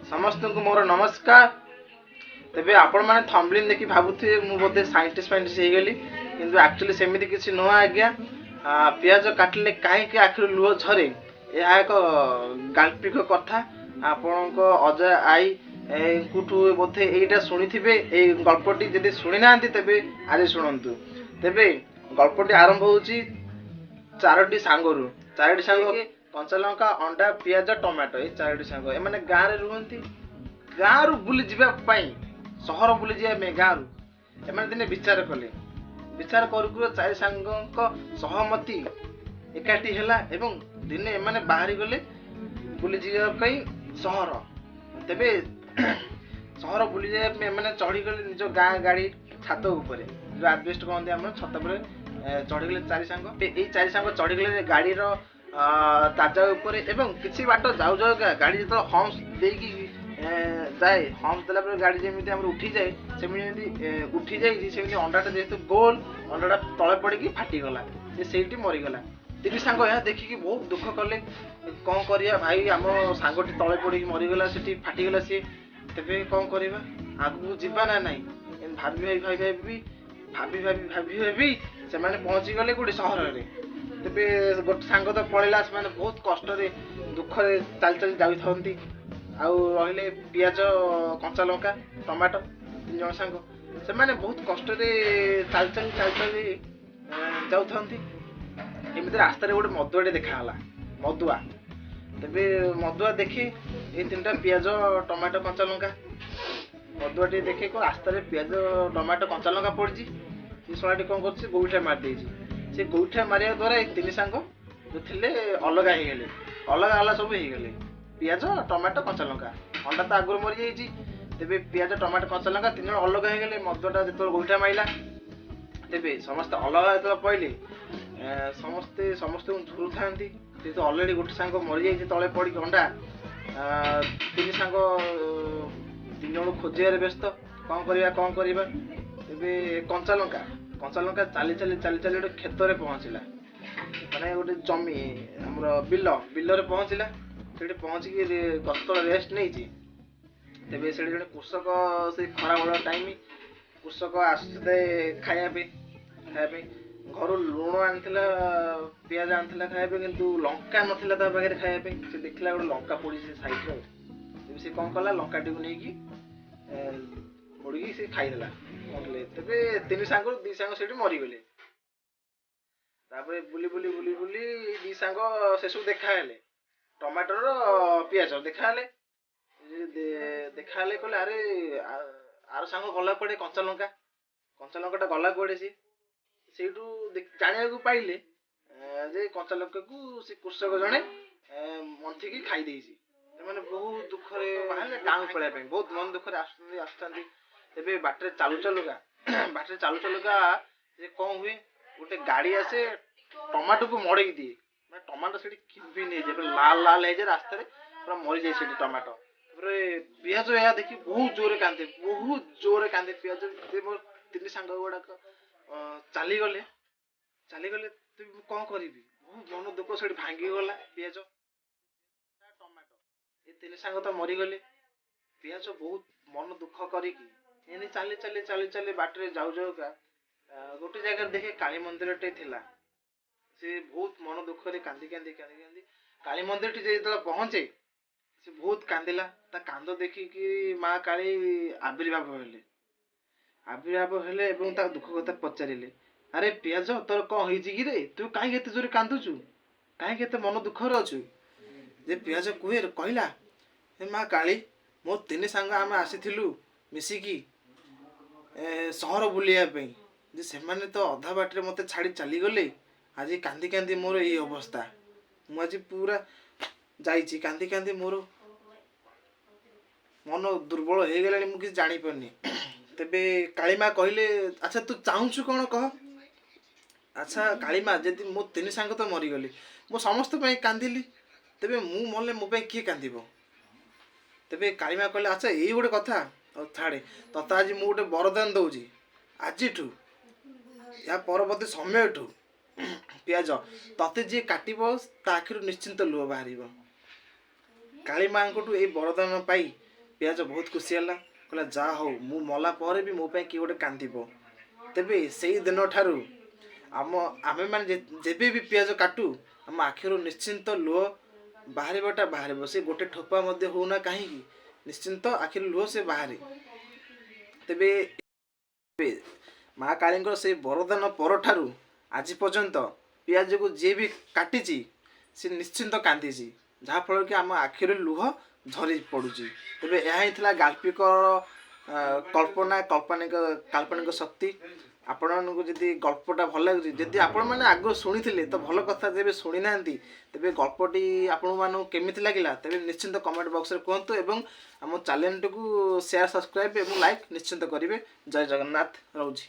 समस्त को मोर नमस्कार। तेबे आपण माने थंबलिन देखि भाबुथे मु बोधे साइंटिस्ट हो गली किंतु एक्चुअली सेमिति किछि नुह आज्ञा। पियाज काटिले कहीं आखिर लुह झरे यह एक गाल्पिक कथा। आपण अजय आई कुठू बोधे एटा शुणी गल्पटी जदि शुणी ना तेबे आज शुणु। तेबे गल्पटी आरंभ होची चारोटी सांगरू। चारोटी सांग कंचा लंका अंडा पियाज टमाटो ये चारोटी सांग एमाने गाँव रे रुहंती। गाँव रु बुली जीवा पई सहर बुली जीवा गाँव रु एमाने दिने विचार कले। विचार करू चारि सांगक सहमति एकाठी हैला एवं दिने एमाने बाहरी गले बुली जीवा पई सहर। तेबे सहर बुली जीवा एमाने चढ़ी गले निज गाँ गाड़ी छात ऊपर जो आजबेस्ट कहते हम छत पर चढ़ी गले चारि सांग। ए चारि सांग चढ़ी गले गाड़ी रो ताजा ऊपर एवं किछि बाट जाऊ जाऊ गाड़ी जो हम्स देकी जाए हम्स देला पर गाड़ी जेमिति हमर उठी जाए सेमिति उठी जाई सेमिति अंडाटा जेतु गोल अंडाटा तळे पड़ी की फाटी गला से सेठी मरि गला। तिनी सांग या देखि की बहुत दुख कले कोन करिया भाई हम सांगटी तळे पड़ी की मरि गला सेठी फाटी गला से तेबे कोन करिवा आगु जीवा ना नाही भाबी भाई भाई भाई भाबी भाबी भाबी भाबी से माने पहुंची गले गुडी शहर रे। तेबे गोटे सांग तो पळेला से माने बहुत कष्ट रे दुख रे चल चल जाई थंती आउ रहिले पियाज कंचा लंका टमाटो तीन जण सांग से माने बहुत कष्ट रे चल चल जाऊ थंती। एमिति रास्ता रे गोटे मधुआटे देखा हला मधुआ। तेबे मधुआ देखि ए तीनटा पियाज टमाटो कंचा लंका मधुआटे देखे को रास्ता रे पियाज टमाटो कंचा लंका पड़ची ये सोलाटी कौन कर गोईठा मार देछि। से गोईठा मारिया द्वारा तीन सांग जो थिले अलग हो गले अलग अलग सब हो गले पियाज टमाटो कंचा लंका अंडा तो आगुरी मरी जाइए। तेबे पियाज टमाटो कंचा लंका तीन जन अलग हो गले मधुटा जो गोईठा माइला तेबे समस्त अलग जो पड़े समस्ते समस्त झुरु था तो अलरेडी गोटे सांग मरी जाइए तले पड़ी अंडा तीन सांग तीन जन खोजियार व्यस्त कौन करवा। तेबे कंचा लंका चाली चाली चाली चाली गोटे क्षेत्र में पहुँचला माने गोटे जमी हमर बिल रे पहुँचला से पहुँचिकी गछ तले रेस्ट नहीं। तेबे से जड़े कृषक से खरा बड़ टाइम कृषक आसते खायापे घर लुण आनीला पियाज आनीला खायापे किंतु लंका नथिला ता पाखे खायापे से देखला गोटे लंका पड़ी से साइड रे। तेबे से कौन कला लंकाटी को नहीं मोड़ी से खाईदेला मरले। तेबे तीन सांग दी सांग से मरीगले। तापर बुली बुली बुली बुली दी सांग से सब देखा टमाटर पियाज देखा कहले अरे आर सांग गला पड़े कंचा लंकाटा गला पड़े से जाना को पाइले जे कंचा लंका को से कृषक जड़े मंथिकी खाई देछि। मैंने बहुत दुख बाहर गाँव पड़ा बहुत मन दुख आसुँच। तेबे बाटे चालू चालुका जे कौन हुए गोटे गाड़ी आसे टमाटो को मड़े दिए मैं टमाटो से किबी नहीं जाए लाल लाल है रास्ता पूरा मरी जाए टमाटो। पियाज या देखी बहुत जोरे कांदे पियाज मोर तीन सांग गुड़ाक चली गले कौन करी बहुत मन दुख से भांगी गला पियाज टमाटो ये तीन सांग तो मरीगले। पियाज बहुत मन दुख करिकी एने चली चली चली चली बाटरे जाऊ जाऊ का गोटे जगह देखे काली मंदिर टे थिला से बहुत मन दुख रे कांदी कांदी कांदी कांदी काली मंदिर टी जे पहुंचे से बहुत कांदिला ता कांद देखी कि माँ काली आविर्भाव हेले एवं ता दुख कथा पचारिले अरे पियाज तोर कौन होइछि कि रे तू काहे एते जोरे कांदुचु काहे एते मन दुख रे अछु। जे पियाज कुहे कहला हे माँ काली मो तीन सांग आम आसीथिलु मिसिकी सहर बुलिया जे सेमाने तो अधा बाटे मते छाड़ी चली गले आज कांदी कांदी मोर ये अवस्था मु आज पूरा जाइछि कांदी कांदी मोर मन दुर्बल हो गलानी मु किछ जानि परनी। तेबे कालीमा कहले अच्छा तू चाहूछु कौन कह। अच्छा कालीमा जदि मो तीन सांग तो मरी गली मो समस्त पे कांदिली तेबे मु मले मो पे किए कांदिबो। तेबे कालीमा कहले अच्छा यही गोटे कथा छाड़े तता आज मुझे गोटे वरदान दौची आज या परवर्ती समय पियाज तते जी काटब ता आखिर निश्चिंत लुह बाहर काली माँ को वरदान पाई ପିଆଜ ବହୁତ ଖୁସି ହେଲା, କହିଲା ଯାହା ହଉ ମୁଁ ମଲା ପରେ ବି ମୋ ପାଇଁ କିଏ ଗୋଟେ କାନ୍ଦିବ। ତେବେ ସେଇ ଦିନ ଠାରୁ ଆମେମାନେ ଯେବେ ବି ପିଆଜ କାଟୁ ଆମ ଆଖିରୁ ନିଶ୍ଚିନ୍ତ ଲୁହ ବାହାରିବ। ସେ ଗୋଟେ ଠୋପା ମଧ୍ୟ ହଉନା କାହିଁକି ନିଶ୍ଚିନ୍ତ ଆଖିରୁ ଲୁହ ସେ ବାହାରେ। ତେବେ ମା କାଳୀଙ୍କର ସେଇ ବରଦାନ ପରଠାରୁ ଆଜି ପର୍ଯ୍ୟନ୍ତ ପିଆଜକୁ ଯିଏ ବି କାଟିଛି ସେ ନିଶ୍ଚିନ୍ତ କାନ୍ଦିଛି, ଯାହାଫଳରେ କି ଆମ ଆଖିରୁ ଲୁହ ଝରି ପଡ଼ୁଛି। ତେବେ ଏହା ହିଁ ଥିଲା ଗାଳ୍ପିକର କାଳ୍ପନିକ ଶକ୍ତି। ଆପଣମାନଙ୍କୁ ଯଦି ଗଳ୍ପଟା ଭଲ ଲାଗୁଛି, ଯଦି ଆପଣମାନେ ଆଗରୁ ଶୁଣିଥିଲେ ତ ଭଲ କଥା, ଯେବେ ଶୁଣି ନାହାନ୍ତି ତେବେ ଗଳ୍ପଟି ଆପଣମାନଙ୍କୁ କେମିତି ଲାଗିଲା ତେବେ ନିଶ୍ଚିନ୍ତ କମେଣ୍ଟ ବକ୍ସରେ କୁହନ୍ତୁ ଏବଂ ଆମ ଚ୍ୟାନେଲଟିକୁ ସେୟାର, ସବସ୍କ୍ରାଇବ୍ ଏବଂ ଲାଇକ୍ ନିଶ୍ଚିନ୍ତ କରିବେ। ଜୟ ଜଗନ୍ନାଥ, ରହୁଛି।